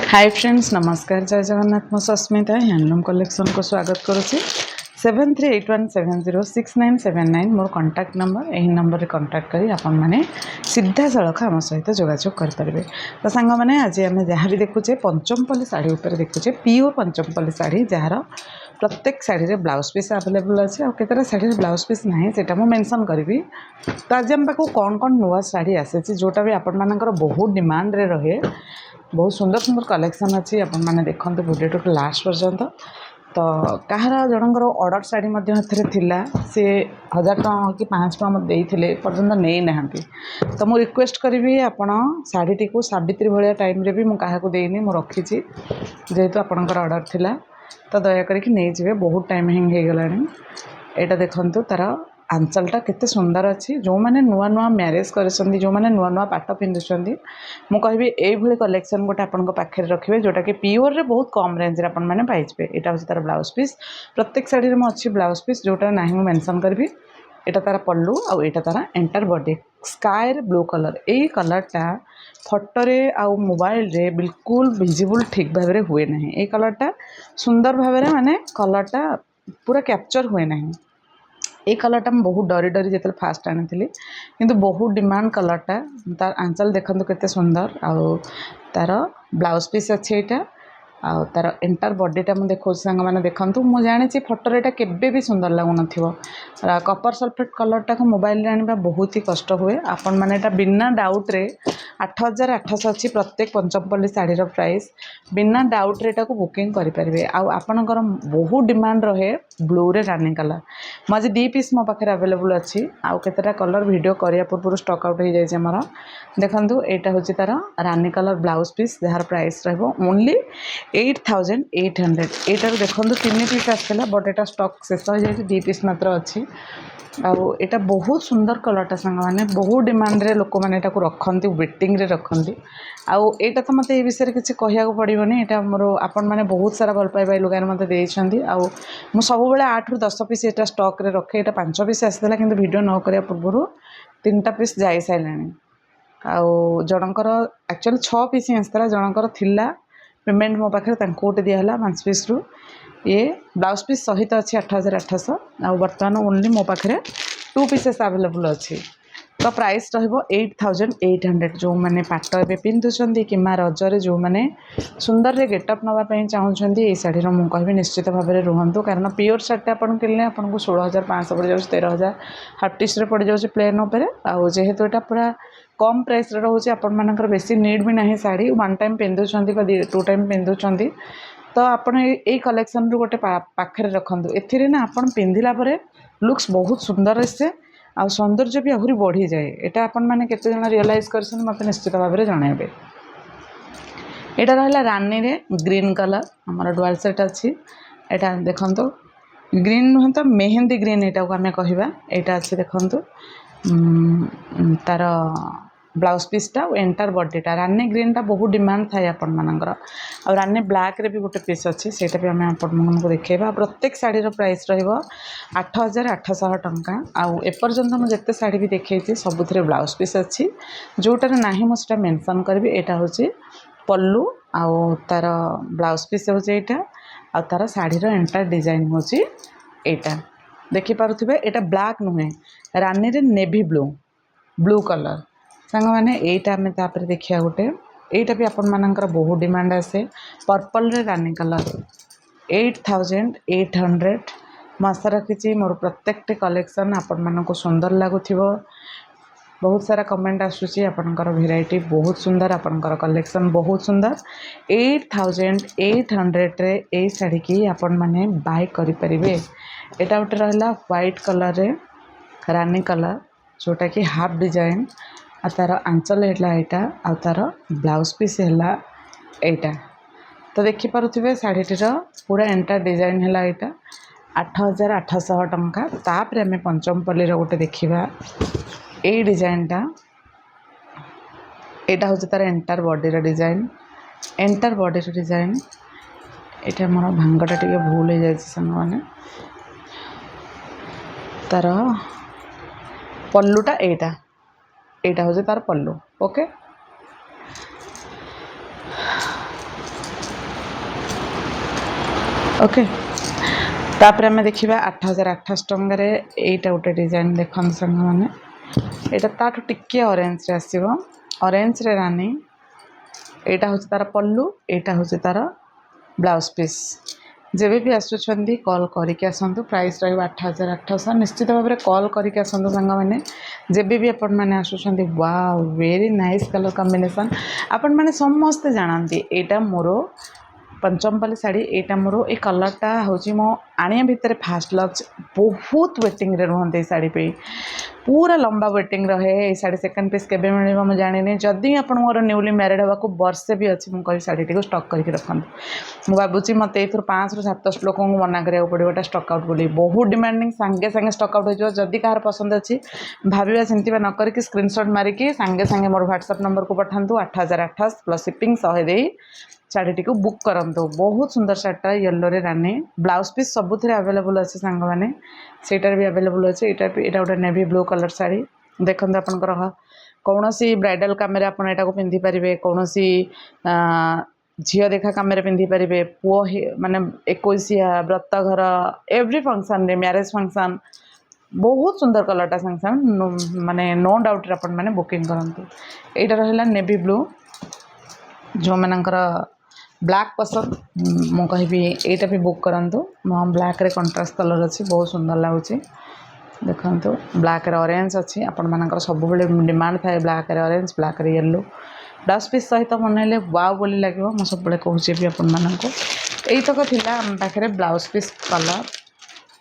Hi friends नमस्कार जय जगन्नाथ मो सस्मिता हैंडलूम कलेक्शन को स्वागत करुच्ची 7381706979 मोर कांटेक्ट नंबर यही नंबर रे कांटेक्ट करी आपण माने सीधा सड़क आम सहित जोगाजोग करेंगे। तो सांग मैंने आज आम जहाँ भी देखुचे पंचमपल्ली शाढ़ी उपर देखुचे प्योर पंचमपल्ली शाढ़ी जार प्रत्येक शाढ़ी रे ब्लाउज पीस अवेलेबल अच्छे और केतरा शाढ़ी ब्लाउज पीस ना से मेंशन करी। तो आज आम पाक कौन कौन नुआ शाढ़ी आसी जोटा भी आपण मानकर बहुत डिमांड रे रहे बहुत सुंदर सुंदर कलेक्शन अच्छी आपण मैंने देखते वीडियो टू लास्ट पर्यंत। तो कहार जनकर ऑर्डर शाढ़ी थिला सी 1000 टଙ୍କା कि 500 टଙ୍କା देते पर्यटन नहीं ना। तो मुझे रिक्वेस्ट करी आपण शाढ़ी को सावित्री भाया टाइम रे भी मुझे देनी मु रखी जेहेतु आपणकर ऑर्डर थिला तो दयाकोरी नहीं जाए बहुत टाइम हिंग हो गला। यहाँ देखु तार आंचलटा केते सुंदर अच्छी जो मैंने नुआ नुआ मैरेज कर जो मैंने नुआ नुआ पाट पिंधुंट मु कहि ये कलेक्शन गोटे आपण पाखे रखिए जोटा कि प्योर रे बहुत कम रेंज रे आपण मैंने पाइबे। यहाँ हूँ तार ब्लाउज पीस प्रत्येक शाढ़ी में अच्छी ब्लाउज पीस जोटा ना मुझे मेंशन करी। यहाँ तार पल्लू आउ यहाँ तार enter body sky blue colour यही कलरटा फटोरे आउ मोबाइल रे बिल्कुल विजिबल ठीक भाव में हुए ना। ये कलरटा सुंदर भाव में माने कलरटा पूरा कैप्चर हुए ना। ये कलरटा मैं बहुत डरी डरी जो फास्ट आनी किंतु बहुत डिमांड कलरटा तार आंचल देखते केते सुंदर आउ तार ब्लाउज पीस अच्छे यहाँ आउ तार एंटर बॉडीटा मुझे देखा सांग मैंने देखूँ मुझे जानी फोटो यहाँ केवे भी सुंदर लगुन कपर सल्फेट कलरटा को मोबाइल रे आने बहुत ही कष्ट हुए। आपण मैंने बिना डाउट रे 8800 अच्छी प्रत्येक पंचमपल्ली शाढ़ीर प्राइस बिना डाउट रे बुकिंग करेंगे। आपणकर बहुत डिमांड रहे ब्लू रे रानी कलर मुझे 2 पीस मो पाखे अवेलेबल अच्छी आउ केतेटा कलर वीडियो करने पूर्व स्टॉक आउट हो जाए मोर देखूँ। यहाँ हूँ तार रानी कलर ब्लाउज पीस जार प्राइस ओनली 8800। यहाँ देखो 3 पीस आसाला बट यहाँ स्टॉक शेष हो जाए 2 पीस मात्र अच्छी आउ बहुत सुंदर कलरटा सांग मैंने बहुत डिमांड रे लोक मैंने रखती वेटिंग रे रखती आउ यहाँ तो मत विषय किसी कहया पड़ोनी यहाँ मोर आपण मैंने बहुत सारा भल पाइबा लुगार मत देती आउ मु सब 8 ରୁ 10 पीस यहाँ स्टॉक रे रखे। यहाँ 5 पीस आसाला कि वीडियो न करने पूर्व 3टा पीस जाई सारे आउ जनकर एक्चुअली 6 पीस ही आसाला जनकर थिला पेमेंट मो पाखे गोटे दिहला 5 पीस रु ये ब्लाउज पीस सहित अच्छी 8800 आउ बर्तमान ओनली मो पाखे 2 पीसेस अवेलेबल अच्छी। तो प्राइस रहिबो 8800 जो मैंने पाट ए पिंधुंट कि रजरे जो मैंने सुंदर रे गेटअप नापी चाहूँगी ये शाढ़ी मुझे कहि निश्चित भाव में रुहतु कारण प्योर शाढ़ी आपन किनले आपको 16500 पड़ जाए 13000 हार्टिस्ट पड़ जाए प्लेन उपर आउ जेहेतु यहाँ पूरा कम प्राइस रोचे आपण मानकर बेसी नीड भी ना शाढ़ी 1 टाइम पिंधुंट 2 टाइम पिंधुंट तो आपड़ ये कलेक्शन रू गोटे पाखे रखु ए ना आप पिंधिला लुक्स बहुत सुंदर आसे आ सौंदर्य भी आहरी बढ़ी जाए। यहाँ आपण मैंने केते जण रियलाइज कर मत निश्चित भाव में जनइबे। यहाँ रहा रानी रे ग्रीन कलर आमर डुआल सेट अच्छी यहाँ देखो ग्रीन नुहे तो मेहंदी ग्रीन यहाँ को आम कहवा यहाँ अच्छे देखु तार ब्लाउज पीसटा एंटर बॉडीटा रानी ग्रीनटा बहुत डिमांड थाए आपण मानकर आ रानी ब्लैक रे भी गोटे पीस अच्छी से भी आम आपको देखा। प्रत्येक शाढ़ीर प्राइस रहिबो 8800 टंका आउ एपर्यंत मुझे शाढ़ी भी देखी सबुथ ब्लाउज पीस अच्छी जोटार ना मुझे मेंशन करी। यहाँ हूँ पल्लू आउ तार ब्लाउज पीस हूँ यहाँ आ तार शाढ़ीर एंटर डिजाइन हूँ यहाँ देखिपे। यहाँ ब्लैक नुहे रानी रे नेवी ब्लू कलर सांग मैंने यहाँ आम तापर देखिए गोटे यहाँ भी आपण मानकर बहुत डिमांड आसे पर्पल रे रानी कलर 8800 मसा रखी मोर प्रत्येक कलेक्शन आपण मानक सुंदर लगुथिबो। बहुत सारा कमेंट आसूची आपणकर भेराइटी बहुत सुंदर आपणकर कलेक्शन बहुत सुंदर 8800 रे ए शाढ़ी की आपण माने बाय करि परिबे। एटा उटे रहला व्हाइट कलर रे रानी कलर जोटा कि हाफ डिजाइन आ तार आंचल है यहाँ आ तार ब्लाउज पीस है यहाँ। तो देखिपे शाढ़ीटीर पूरा एंटर डिजाइन है यहाँ 8800 टंका। तापर आम पंचमपल्ली गोटे देखा ये डिजाइनटा यहाँ हूँ तार enter body design enter body design यहाँ मोर भांगटा टे भूल हो जाए सांग मैंने तार पल्लूटा यहाँ हूँ तार पल्लू ओके। ओके तापर आम देखा 8800 टकर यहीटा गोटे डिजाइन देखते सांग मैंने यहाँ ताठू टिके ऑरेंज रे आसीबो ऑरेंज रे रानी यहाँ हूँ तार पल्लू यहाँ हूँ तार ब्लाउज पीस जेबे भी आसुँच कॉल करके आसतु प्राइस रही 8800 निश्चित भाव में कॉल करके आसतु सांग मैंने जेबे भी आपण मैंने आसुँच wow very nice colour combination आपण मैंने समस्ते जानती यहाँ मोर पंचमपल्ली साड़ी यहाँ मोर ये कलरटा हूँ मो आनिया भितर फास्ट लक्स बहुत वेटिंग रे रुहते साड़ी पे पूरा लंबा वेटिंग रहे ये साड़ी सेकंड पीस केबे मिलिबो मैं जानिनी जदि आपण मोर न्यूली मैरिड होगा को वर्षे भी अच्छी मुझे साड़ी को स्टॉक करके रखु मुझे भावुँ मत ये 5 ରୁ 7 लोक मना करा पड़ो स्टॉक आउट बोली बहुत डिमांडिंग सांगे सांगे स्टॉक आउट हो जदि कहार पसंद अच्छी भाविया सेमती न करके स्क्रीनशॉट मारिकी सांगे सांगे मोर व्हाट्सएप नंबर को पठातु 8800 प्लस शिपिंग 100 दे शाढ़ी को बुक करंतु बहुत सुंदर शार्टा येलो रे रानी ब्लाउज पीस सबुथ अवेलेबल अच्छे सांग मैंने सेटार भी अवेलेबल अच्छे यहाँ गोटे नेवी ब्लू कलर शाढ़ी देखते आपंकर कौन सी ब्राइडल काम आपड़ को पिंधि पारे कौन सी झील देखा काम पिंधि पारे पुओ माने 21 व्रतघर एव्री फंक्शन रे मैरेज फंक्शन बहुत सुंदर कलरटा सांग सांग माने नो डाउट अपन मैंने बुकिंग करंतु यहाँ रहा नेवी ब्लू जो मानकर ब्लैक पसंद मु कहि यहाँ भी बुक करंतु ब्लैक रे कंट्रास्ट कलर अच्छी बहुत सुंदर लगुच देखंतु ब्लैक रे ऑरेंज अच्छी आपण मानकर सब बेले डिमांड थाए ब्लैक रे ऑरेंज ब्लैक रे येलो ब्लाउज पीस सहित बनइले वाव बोली लगे मैं सब बेले कहूँ भी आपण मानक यहीतक थिला आम पाखे ब्लाउज पीस कलर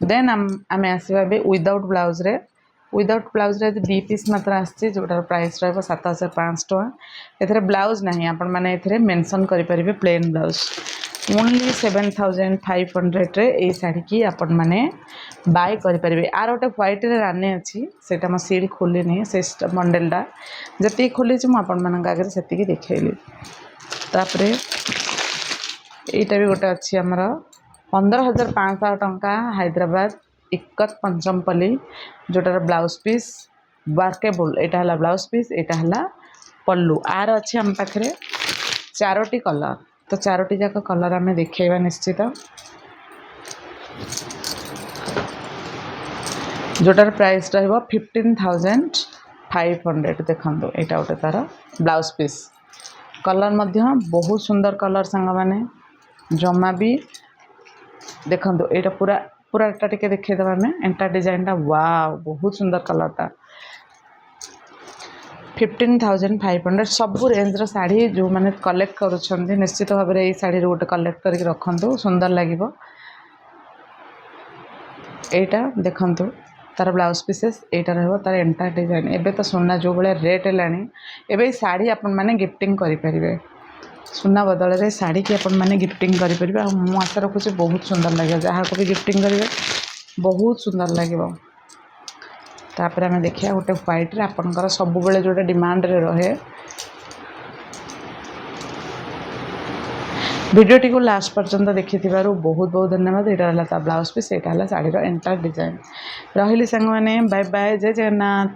देन आम आसवा विदाउट ब्लाउज रे विदाउट ब्लाउज रे 2 पीस मात्र आसछि जोटार प्राइस रहिबो 7500 टका एथरे ब्लाउज नाही आपण माने एथरे मेंशन करि परिबे प्लेन ब्लाउज ओनली 7500 रे ए साड़ी की आपण माने बाय करि परिबे आर गोटे व्हाइट रे रानी अछि सेटा म सील खोली नहीं से मॉडलटा जति खोली छि म आपण मानक आगे सेति की देखैली तापरे एटा भी गोटे अछि हमर 15500 टका हैदराबाद इक्कत पंचमपल्ली जोटार ब्लाउज पीस वर्केबल यहाँ है ब्लाउज पीस यहाँ है पल्लू आर अच्छे आम पाखे 4टी कलर तो 4टी जाक कलर आम देखा निश्चित जोटार प्राइस रहिबो 15500 देखो यहाँ गोटे तार ब्लाउज पीस कलर मध्य बहुत सुंदर कलर सांग माने जमा भी देखो यहाँ पूरा पूरा टिके देखीदे आम एंटा डिजाइनटा वाव बहुत सुंदर कलरटा 15500 सबू रेंज शाढ़ी जो मैंने कलेक्ट करुँच निश्चित भाव में ये शाढ़ी गोटे कलेक्ट करके रखु सुंदर लगे यहाँ देखु तार ब्लाउज पीसेस यहाँ रहा तार एंटा डिजाइन एबे तो सुना जो भाई रेट है शाढ़ी आपण मैंने गिफ्टिंग करें सुना बदल रे शाढ़ी की अपन मैंने गिफ्टिंग करें मु आशा रखुच्छे बहुत सुंदर लगे जहाँ को भी गिफ्टिंग करेंगे बहुत सुंदर लगे तापर आम देखिए गोटे व्हाइट रे आपनकर सब बेले जोटा डिमांड रे रहे वीडियोटी को लास्ट पर्यंत देखि बहुत बहुत धन्यवाद यहाँ रहा ब्लाउज पीस यहाँ है शाढ़ीर एंटायर डिजाइन रही सांग मैंने बाय बाय जय जगन्नाथ।